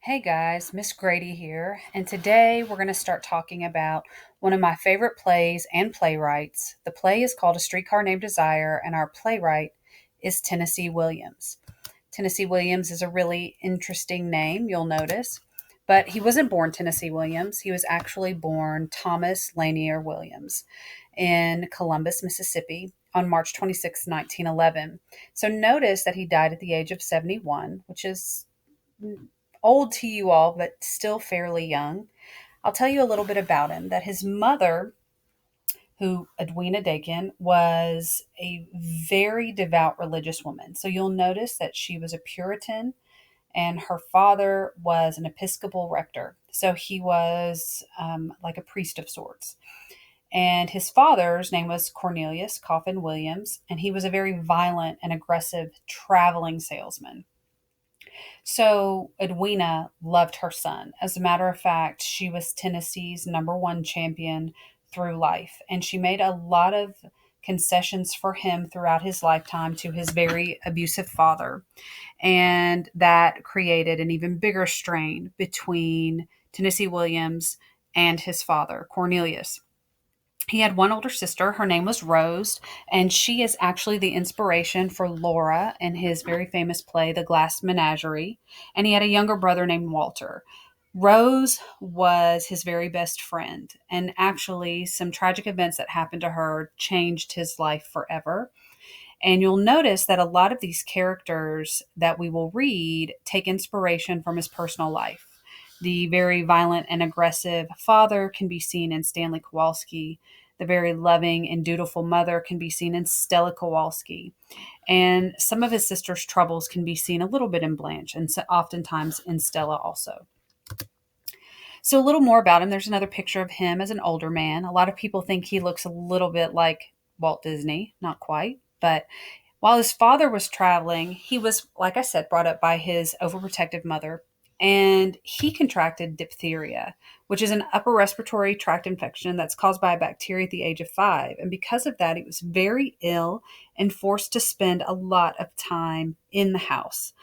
Hey guys, Miss Grady here, and today we're going to start talking about one of my favorite plays and playwrights. The play is called A Streetcar Named Desire, and our playwright is Tennessee Williams. Tennessee Williams is a really interesting name, you'll notice, but he wasn't born Tennessee Williams. He was actually born Thomas Lanier Williams in Columbus, Mississippi on March 26, 1911. So notice that he died at the age of 71, which is old to you all, but still fairly young. I'll tell you a little bit about him that his mother, who Edwina Dakin, was a very devout religious woman. So you'll notice that she was a Puritan and her father was an Episcopal rector. So he was like a priest of sorts. And his father's name was Cornelius Coffin Williams, and he was a very violent and aggressive traveling salesman. So Edwina loved her son. As a matter of fact, she was Tennessee's number one champion through life, and she made a lot of concessions for him throughout his lifetime to his very abusive father. And that created an even bigger strain between Tennessee Williams and his father, Cornelius. He had one older sister. Her name was Rose, and she is actually the inspiration for Laura in his very famous play, The Glass Menagerie. And he had a younger brother named Walter. Rose was his very best friend, and actually, some tragic events that happened to her changed his life forever. And you'll notice that a lot of these characters that we will read take inspiration from his personal life. The very violent and aggressive father can be seen in Stanley Kowalski. The very loving and dutiful mother can be seen in Stella Kowalski. And some of his sister's troubles can be seen a little bit in Blanche and so oftentimes in Stella also. So, a little more about him. There's another picture of him as an older man. A lot of people think he looks a little bit like Walt Disney, not quite. But while his father was traveling, he was, like I said, brought up by his overprotective mother, and he contracted diphtheria, which is an upper respiratory tract infection that's caused by a bacteria at the age of 5. And because of that, he was very ill and forced to spend a lot of time in the house.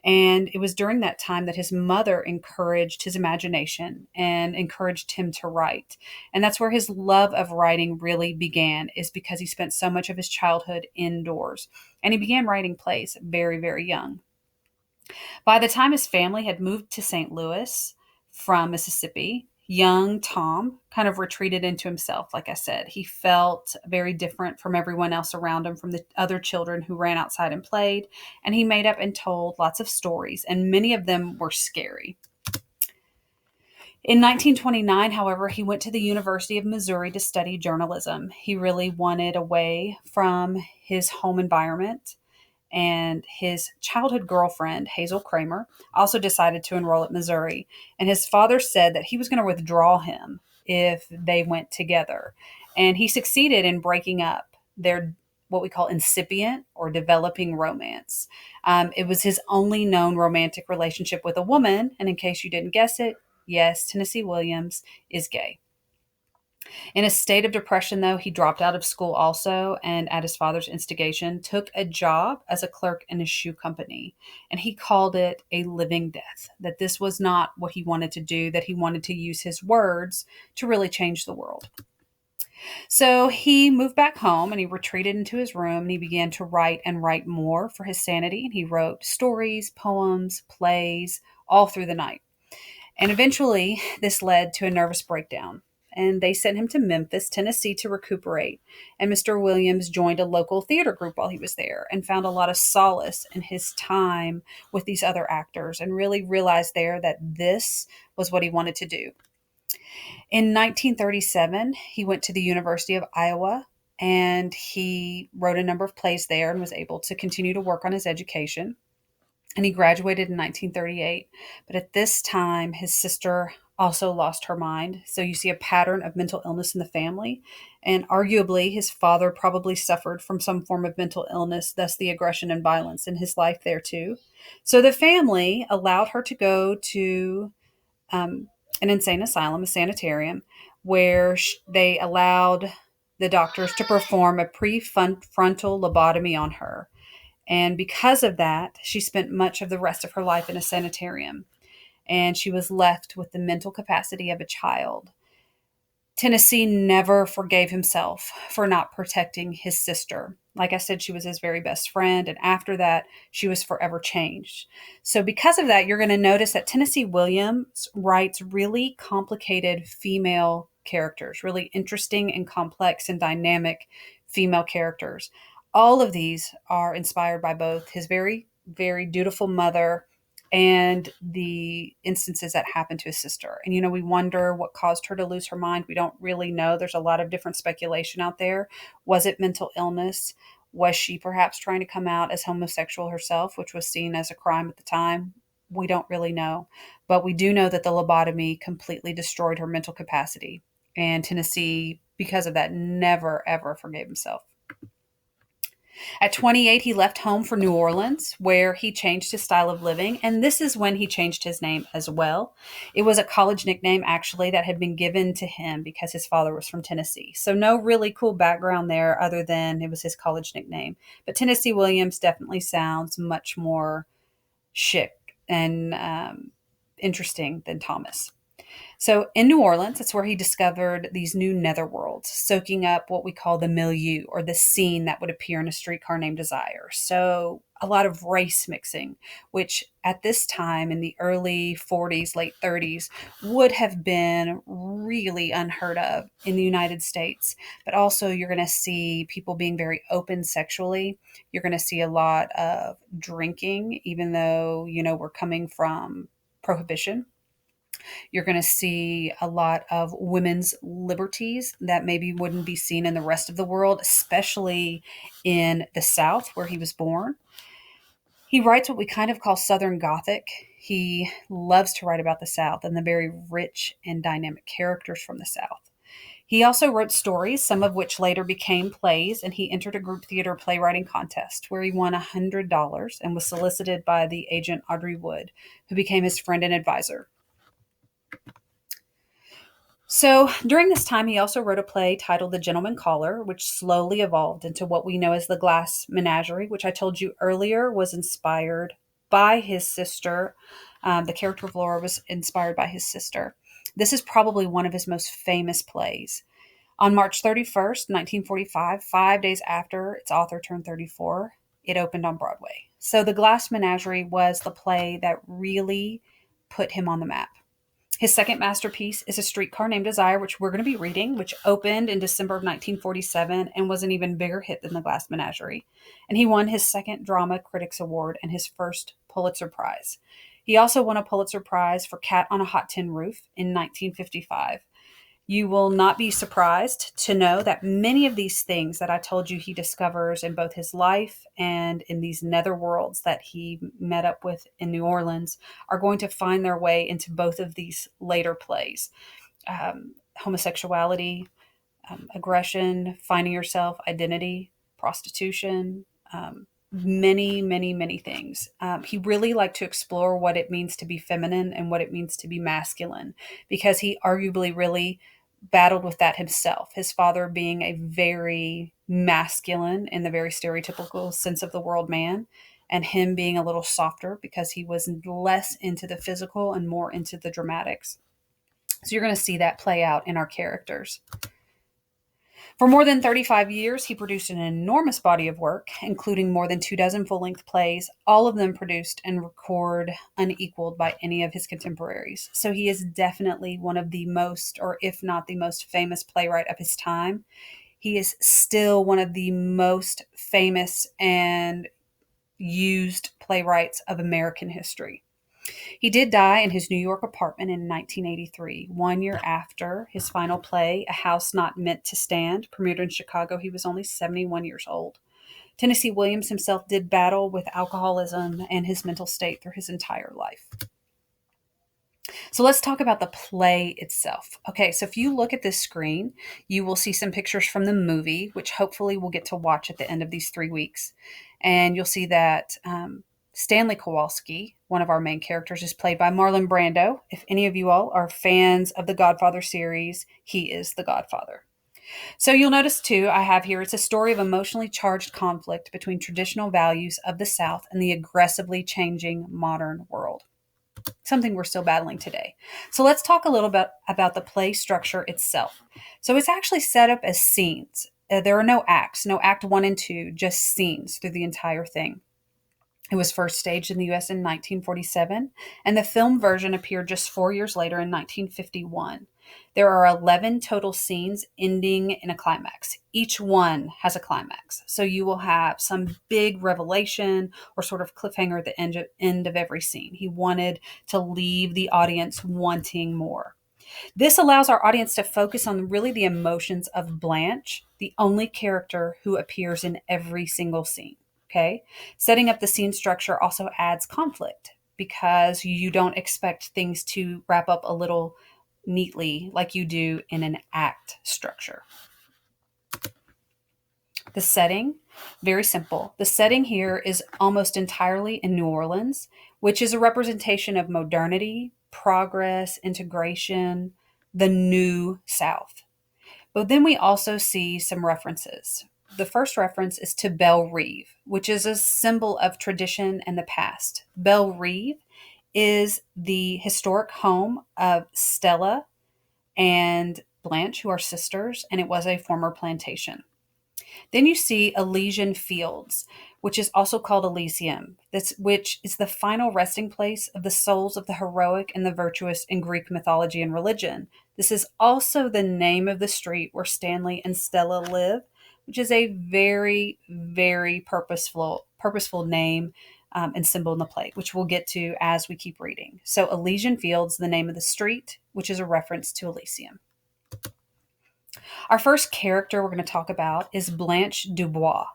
And it was during that time that his mother encouraged his imagination and encouraged him to write. And that's where his love of writing really began, is because he spent so much of his childhood indoors. And he began writing plays very, very young. By the time his family had moved to St. Louis from Mississippi, young Tom kind of retreated into himself. Like I said, he felt very different from everyone else around him, from the other children who ran outside and played. And he made up and told lots of stories, and many of them were scary. In 1929, however, he went to the University of Missouri to study journalism. He really wanted away from his home environment, and his childhood girlfriend, Hazel Kramer, also decided to enroll at Missouri. And his father said that he was going to withdraw him if they went together. And he succeeded in breaking up their what we call incipient or developing romance. It was his only known romantic relationship with a woman. And in case you didn't guess it, yes, Tennessee Williams is gay. In a state of depression, though, he dropped out of school also, and at his father's instigation, took a job as a clerk in a shoe company. And he called it a living death, that this was not what he wanted to do, that he wanted to use his words to really change the world. So he moved back home and he retreated into his room and he began to write and write more for his sanity. And he wrote stories, poems, plays, all through the night. And eventually, this led to a nervous breakdown. And they sent him to Memphis, Tennessee to recuperate. And Mr. Williams joined a local theater group while he was there and found a lot of solace in his time with these other actors and really realized there that this was what he wanted to do. In 1937, he went to the University of Iowa and he wrote a number of plays there and was able to continue to work on his education. And he graduated in 1938. But at this time, his sister also lost her mind. So you see a pattern of mental illness in the family. And arguably, his father probably suffered from some form of mental illness, thus the aggression and violence in his life there too. So the family allowed her to go to an insane asylum, a sanitarium, where they allowed the doctors to perform a prefrontal lobotomy on her. And because of that, she spent much of the rest of her life in a sanitarium. and she was left with the mental capacity of a child. Tennessee never forgave himself for not protecting his sister. Like I said, she was his very best friend, and after that, she was forever changed. So, because of that, you're going to notice that Tennessee Williams writes really complicated female characters, really interesting and complex and dynamic female characters. All of these are inspired by both his very, very dutiful mother and the instances that happened to his sister. And, we wonder what caused her to lose her mind. We don't really know. There's a lot of different speculation out there. Was it mental illness? Was she perhaps trying to come out as homosexual herself, which was seen as a crime at the time? We don't really know. But we do know that the lobotomy completely destroyed her mental capacity. And Tennessee, because of that, never, ever forgave himself. At 28, he left home for New Orleans, where he changed his style of living, and this is when he changed his name as well. It was a college nickname, actually, that had been given to him because his father was from Tennessee. So no really cool background there other than it was his college nickname. But Tennessee Williams definitely sounds much more chic and interesting than Thomas. So in New Orleans, that's where he discovered these new netherworlds, soaking up what we call the milieu, or the scene that would appear in A Streetcar Named Desire. So a lot of race mixing, which at this time in the early 40s, late 30s, would have been really unheard of in the United States. But also you're going to see people being very open sexually. You're going to see a lot of drinking, even though, we're coming from prohibition. You're going to see a lot of women's liberties that maybe wouldn't be seen in the rest of the world, especially in the South where he was born. He writes what we kind of call Southern Gothic. He loves to write about the South and the very rich and dynamic characters from the South. He also wrote stories, some of which later became plays, and he entered a group theater playwriting contest where he won $100 and was solicited by the agent Audrey Wood, who became his friend and advisor. So during this time, he also wrote a play titled The Gentleman Caller, which slowly evolved into what we know as the Glass Menagerie, which I told you earlier was inspired by his sister. The character of Laura was inspired by his sister. This is probably one of his most famous plays. On March 31st, 1945, 5 days after its author turned 34, it opened on Broadway. So The Glass Menagerie was the play that really put him on the map. His second masterpiece is A Streetcar Named Desire, which we're going to be reading, which opened in December of 1947 and was an even bigger hit than The Glass Menagerie. And he won his second Drama Critics Award and his first Pulitzer Prize. He also won a Pulitzer Prize for Cat on a Hot Tin Roof in 1955. You will not be surprised to know that many of these things that I told you he discovers in both his life and in these netherworlds that he met up with in New Orleans are going to find their way into both of these later plays. Homosexuality, aggression, finding yourself, identity, prostitution, many, many, many things. He really liked to explore what it means to be feminine and what it means to be masculine, because he arguably really battled with that himself. His father being a very masculine in the very stereotypical sense of the world man, and him being a little softer because he was less into the physical and more into the dramatics. So you're going to see that play out in our characters. For more than 35 years, he produced an enormous body of work, including more than 24 full-length plays, all of them produced and recorded unequaled by any of his contemporaries. So he is definitely one of the most, or if not the most famous playwright of his time. He is still one of the most famous and used playwrights of American history. He did die in his New York apartment in 1983, 1 year after his final play, A House Not Meant to Stand, premiered in Chicago. He was only 71 years old. Tennessee Williams himself did battle with alcoholism and his mental state through his entire life. So let's talk about the play itself. Okay, so if you look at this screen, you will see some pictures from the movie, which hopefully we'll get to watch at the end of these 3 weeks. And you'll see that Stanley Kowalski, one of our main characters, is played by Marlon Brando. If any of you all are fans of the Godfather series, he is the Godfather. So you'll notice too, I have here, it's a story of emotionally charged conflict between traditional values of the South and the aggressively changing modern world. something we're still battling today. So let's talk a little bit about the play structure itself. So it's actually set up as scenes. There are no acts, no act one and two, just scenes through the entire thing. It was first staged in the US in 1947, and the film version appeared just 4 years later in 1951. There are 11 total scenes ending in a climax. Each one has a climax. So you will have some big revelation or sort of cliffhanger at the end of every scene. He wanted to leave the audience wanting more. This allows our audience to focus on really the emotions of Blanche, the only character who appears in every single scene. Okay. Setting up the scene structure also adds conflict because you don't expect things to wrap up a little neatly like you do in an act structure. The setting, very simple. The setting here is almost entirely in New Orleans, which is a representation of modernity, progress, integration, the new South. But then we also see some references. The first reference is to Belle Reve, which is a symbol of tradition and the past. Belle Reve is the historic home of Stella and Blanche, who are sisters, and it was a former plantation. Then you see Elysian Fields, which is also called Elysium, which is the final resting place of the souls of the heroic and the virtuous in Greek mythology and religion. This is also the name of the street where Stanley and Stella live, which is a very, very purposeful name and symbol in the play, which we'll get to as we keep reading. So Elysian Fields, the name of the street, which is a reference to Elysium. Our first character we're going to talk about is Blanche Dubois.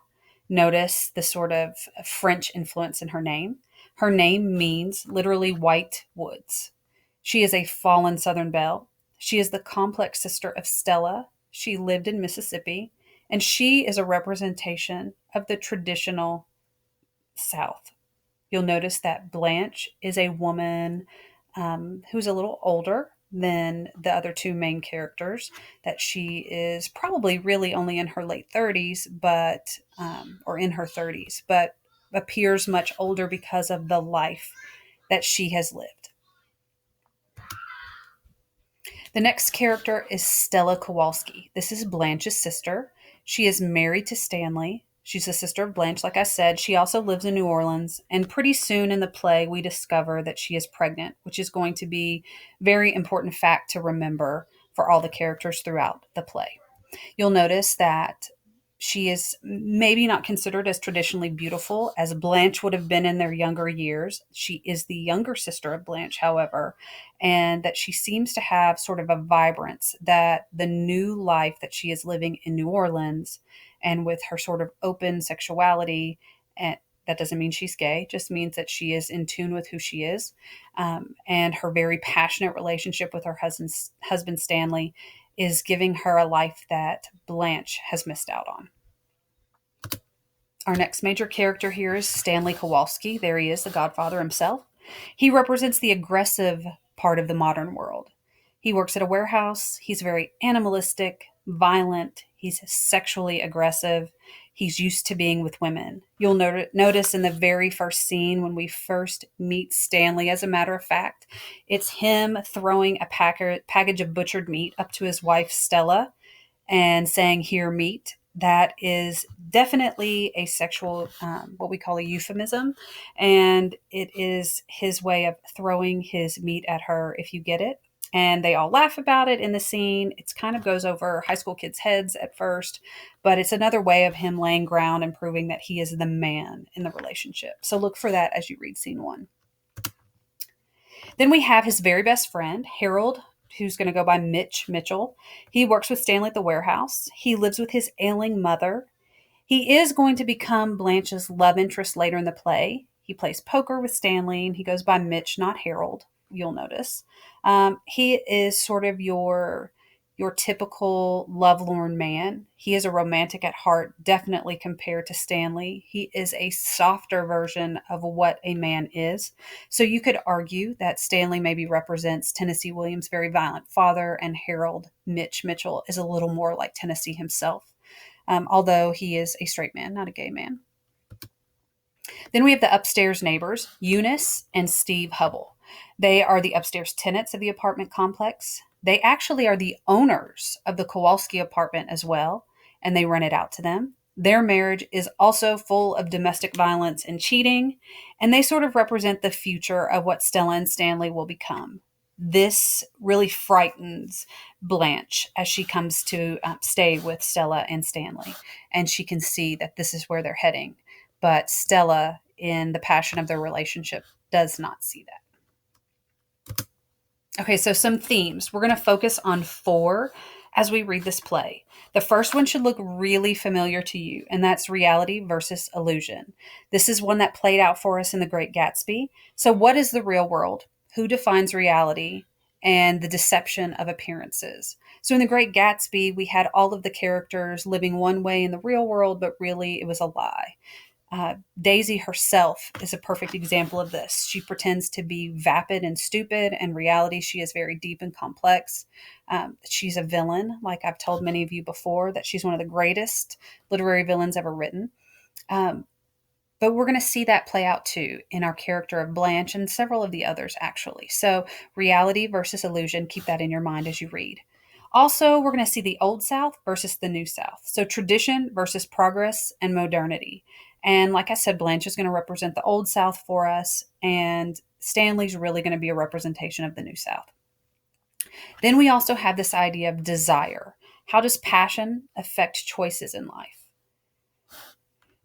Notice the sort of French influence in her name. Her name means literally white woods. She is a fallen Southern belle. She is the complex sister of Stella. She lived in Mississippi, and she is a representation of the traditional South. You'll notice that Blanche is a woman who's a little older than the other two main characters, that she is probably really only in her late 30s, or in her 30s, but appears much older because of the life that she has lived. The next character is Stella Kowalski. This is Blanche's sister. She is married to Stanley. She's the sister of Blanche, like I said. She also lives in New Orleans. And pretty soon in the play, we discover that she is pregnant, which is going to be a very important fact to remember for all the characters throughout the play. You'll notice that she is maybe not considered as traditionally beautiful as Blanche would have been in their younger years. She is the younger sister of Blanche, however, and that she seems to have sort of a vibrance that the new life that she is living in New Orleans, and with her sort of open sexuality, and that doesn't mean she's gay, just means that she is in tune with who she is, and her very passionate relationship with her husband Stanley is giving her a life that Blanche has missed out on. Our next major character here is Stanley Kowalski. There he is, the godfather himself. He represents the aggressive part of the modern world. He works at a warehouse. He's very animalistic, violent. He's sexually aggressive. He's used to being with women. You'll notice in the very first scene when we first meet Stanley, as a matter of fact, it's him throwing a package of butchered meat up to his wife, Stella, and saying, "Here, meat." That is definitely a sexual, what we call a euphemism. And it is his way of throwing his meat at her, if you get it. And they all laugh about it in the scene. It kind of goes over high school kids' heads at first, but it's another way of him laying ground and proving that he is the man in the relationship. So look for that as you read scene 1. Then we have his very best friend, Harold, who's going to go by Mitch Mitchell. He works with Stanley at the warehouse. He lives with his ailing mother. He is going to become Blanche's love interest later in the play. He plays poker with Stanley, and he goes by Mitch, not Harold, you'll notice. He is sort of your typical lovelorn man. He is a romantic at heart, definitely compared to Stanley. He is a softer version of what a man is. So you could argue that Stanley maybe represents Tennessee Williams' very violent father, and Harold, Mitch Mitchell, is a little more like Tennessee himself, although he is a straight man, not a gay man. Then we have the upstairs neighbors, Eunice and SteveHubbell. They are the upstairs tenants of the apartment complex. They actually are the owners of the Kowalski apartment as well, and they rent it out to them. Their marriage is also full of domestic violence and cheating, and they sort of represent the future of what Stella and Stanley will become. This really frightens Blanche as she comes to stay with Stella and Stanley, and she can see that this is where they're heading. But Stella, in the passion of their relationship, does not see that. Okay, so some themes. We're going to focus on four as we read this play. The first one should look really familiar to you, and that's reality versus illusion. This is one that played out for us in The Great Gatsby. So, what is the real world? Who defines reality? And the deception of appearances. So, in The Great Gatsby, we had all of the characters living one way in the real world, but really it was a lie. Daisy herself is a perfect example of this. She pretends to be vapid and stupid. In reality, she is very deep and complex. She's a villain, like I've told many of you before, that she's one of the greatest literary villains ever written. But we're going to see that play out too in our character of Blanche and several of the others, actually. So, reality versus illusion, keep that in your mind as you read. Also, we're going to see the Old South versus the New South. So, tradition versus progress and modernity. And like I said, Blanche is going to represent the Old South for us, and Stanley's really going to be a representation of the New South. Then we also have this idea of desire. How does passion affect choices in life?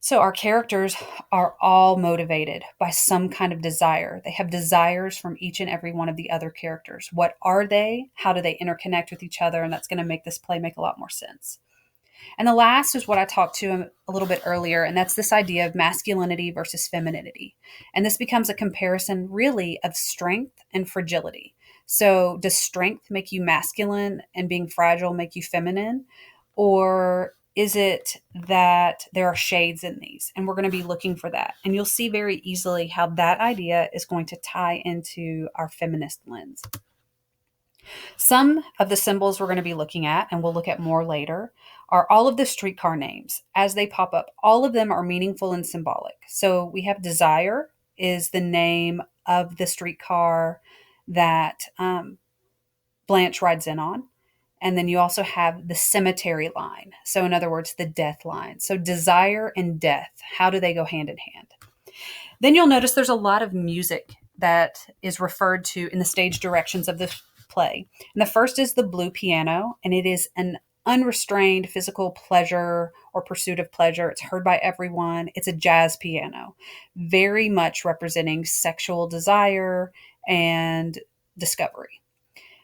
So our characters are all motivated by some kind of desire. They have desires from each and every one of the other characters. What are they? How do they interconnect with each other? And that's going to make this play make a lot more sense. And the last is what I talked to a little bit earlier, and that's this idea of masculinity versus femininity. And this becomes a comparison really of strength and fragility. So does strength make you masculine and being fragile make you feminine? Or is it that there are shades in these? And we're going to be looking for that. And you'll see very easily how that idea is going to tie into our feminist lens. Some of the symbols we're going to be looking at, and we'll look at more later, are all of the streetcar names. As they pop up, all of them are meaningful and symbolic. So we have Desire is the name of the streetcar that Blanche rides in on. And then you also have the cemetery line. So in other words, the death line. So desire and death, how do they go hand in hand? Then you'll notice there's a lot of music that is referred to in the stage directions of the play. And the first is the blue piano, and it is an unrestrained physical pleasure or pursuit of pleasure. It's heard by everyone. It's a jazz piano, very much representing sexual desire and discovery.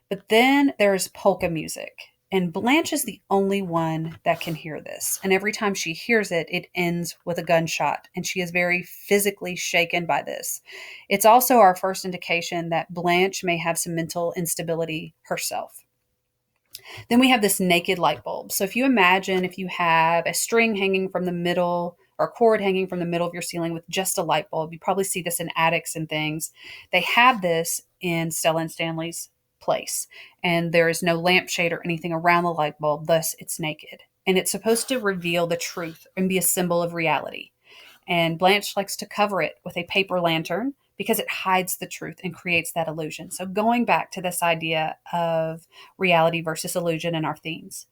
But then there's polka music, and Blanche is the only one that can hear this. And every time she hears it, it ends with a gunshot, and she is very physically shaken by this. It's also our first indication that Blanche may have some mental instability herself. Then we have this naked light bulb. So if you imagine if you have a string hanging from the middle or a cord hanging from the middle of your ceiling with just a light bulb, you probably see this in attics and things. They have this in Stella and Stanley's place, and there is no lampshade or anything around the light bulb, thus it's naked. And it's supposed to reveal the truth and be a symbol of reality. And Blanche likes to cover it with a paper lantern because it hides the truth and creates that illusion. So going back to this idea of reality versus illusion in our themes.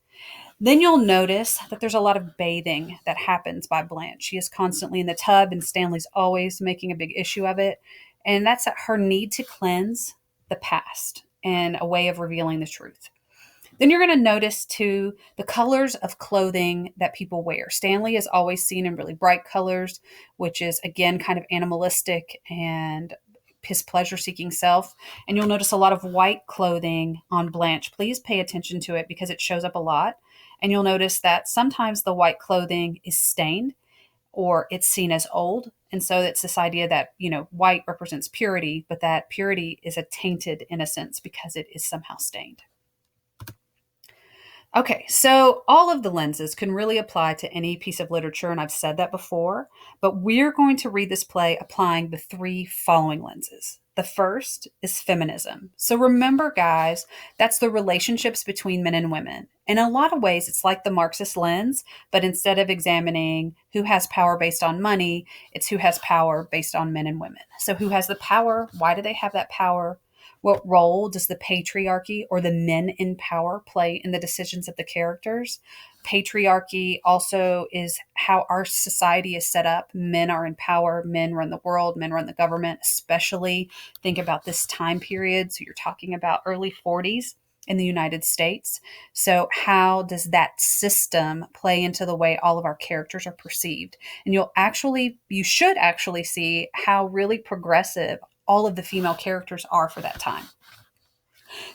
Then you'll notice that there's a lot of bathing that happens by Blanche. She is constantly in the tub, and Stanley's always making a big issue of it. And that's her need to cleanse the past and a way of revealing the truth. Then you're going to notice too the colors of clothing that people wear. Stanley is always seen in really bright colors, which is again kind of animalistic and his pleasure-seeking self. And you'll notice a lot of white clothing on Blanche. Please pay attention to it because it shows up a lot. And you'll notice that sometimes the white clothing is stained or it's seen as old. And so it's this idea that, white represents purity, but that purity is a tainted innocence because it is somehow stained. Okay, so all of the lenses can really apply to any piece of literature, and I've said that before, but we're going to read this play applying the three following lenses. The first is feminism. So remember, guys, that's the relationships between men and women. In a lot of ways, it's like the Marxist lens, but instead of examining who has power based on money, it's who has power based on men and women. So who has the power? Why do they have that power? What role does the patriarchy or the men in power play in the decisions of the characters? Patriarchy also is how our society is set up. Men are in power, men run the world, men run the government, especially think about this time period. So you're talking about early 40s in the United States. So, how does that system play into the way all of our characters are perceived? And you should actually see how really progressive all of the female characters are for that time.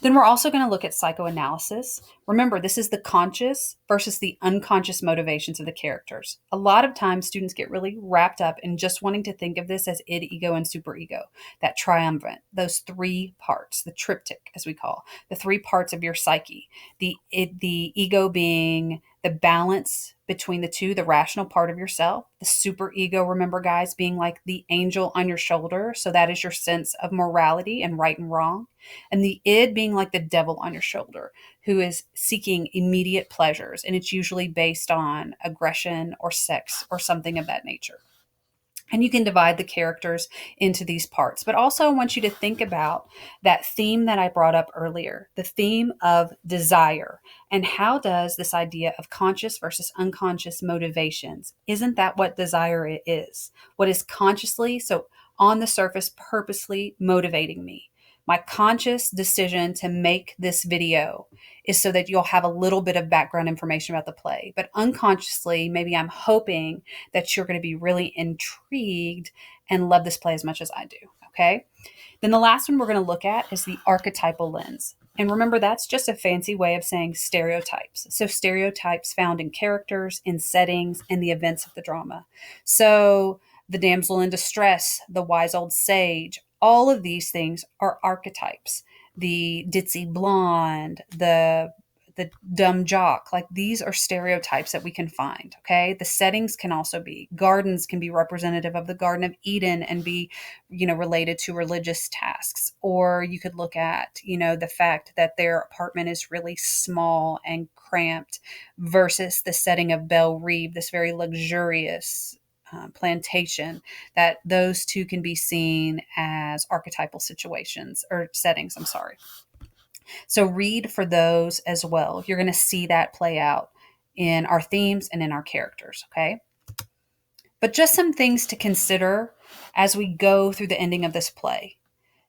Then we're also going to look at psychoanalysis. Remember, this is the conscious versus the unconscious motivations of the characters. A lot of times, students get really wrapped up in just wanting to think of this as id, ego, and superego, that triumvirate, those three parts, the triptych, as we call the three parts of your psyche. The ego being the balance between the two, the rational part of yourself, the super ego, remember, guys, being like the angel on your shoulder. So that is your sense of morality and right and wrong. And the id being like the devil on your shoulder, who is seeking immediate pleasures. And it's usually based on aggression or sex or something of that nature. And you can divide the characters into these parts. But also, I want you to think about that theme that I brought up earlier, the theme of desire. And how does this idea of conscious versus unconscious motivations, isn't that what desire is? What is consciously, so on the surface, purposely motivating me? My conscious decision to make this video is so that you'll have a little bit of background information about the play. But unconsciously, maybe I'm hoping that you're going to be really intrigued and love this play as much as I do. Okay. Then the last one we're going to look at is the archetypal lens. And remember, that's just a fancy way of saying stereotypes. So, stereotypes found in characters, in settings, and the events of the drama. So, the damsel in distress, the wise old sage, all of these things are archetypes. The ditzy blonde, the dumb jock, like these are stereotypes that we can find. Okay, the settings can also be gardens, can be representative of the Garden of Eden and be, related to religious tasks. Or you could look at, the fact that their apartment is really small and cramped versus the setting of Belle Reve, this very luxurious plantation, that those two can be seen as archetypal situations or settings. I'm sorry. So read for those as well. You're going to see that play out in our themes and in our characters, okay? But just some things to consider as we go through the ending of this play.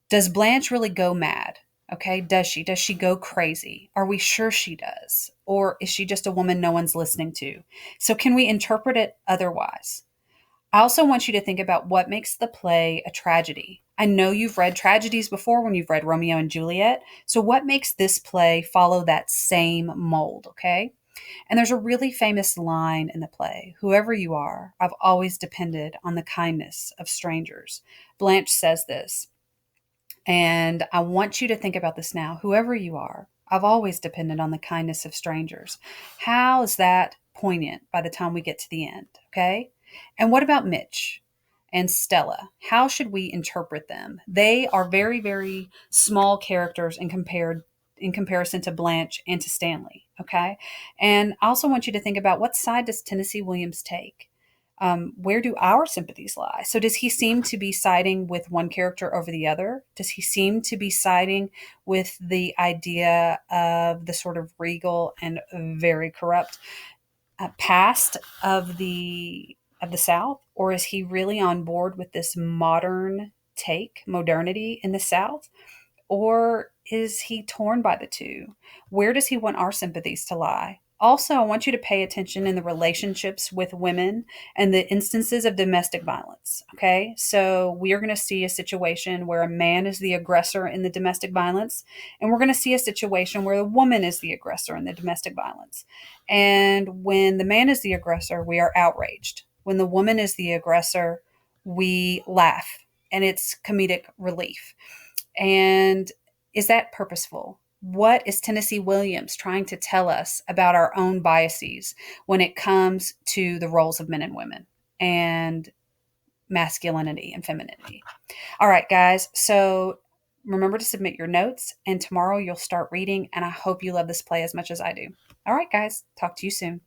Does Blanche really go mad? Okay, does she? Does she go crazy? Are we sure she does? Or is she just a woman no one's listening to? So can we interpret it otherwise? I also want you to think about what makes the play a tragedy. I know you've read tragedies before when you've read Romeo and Juliet. So, what makes this play follow that same mold, okay? And there's a really famous line in the play: whoever you are, I've always depended on the kindness of strangers. Blanche says this, and I want you to think about this now. Whoever you are, I've always depended on the kindness of strangers. How is that poignant by the time we get to the end, okay? And what about Mitch and Stella? How should we interpret them? They are very, very small characters in comparison to Blanche and to Stanley. Okay. And I also want you to think about, what side does Tennessee Williams take? Where do our sympathies lie? So does he seem to be siding with one character over the other? Does he seem to be siding with the idea of the sort of regal and very corrupt past of the South, or is he really on board with this modernity in the South? Or is he torn by the two? Where does he want our sympathies to lie? Also, I want you to pay attention in the relationships with women and the instances of domestic violence. Okay, so we are going to see a situation where a man is the aggressor in the domestic violence, and we're going to see a situation where the woman is the aggressor in the domestic violence. And when the man is the aggressor, we are outraged. When the woman is the aggressor, we laugh, and it's comedic relief. And is that purposeful? What is Tennessee Williams trying to tell us about our own biases when it comes to the roles of men and women and masculinity and femininity? All right, guys. So remember to submit your notes, and tomorrow you'll start reading. And I hope you love this play as much as I do. All right, guys. Talk to you soon.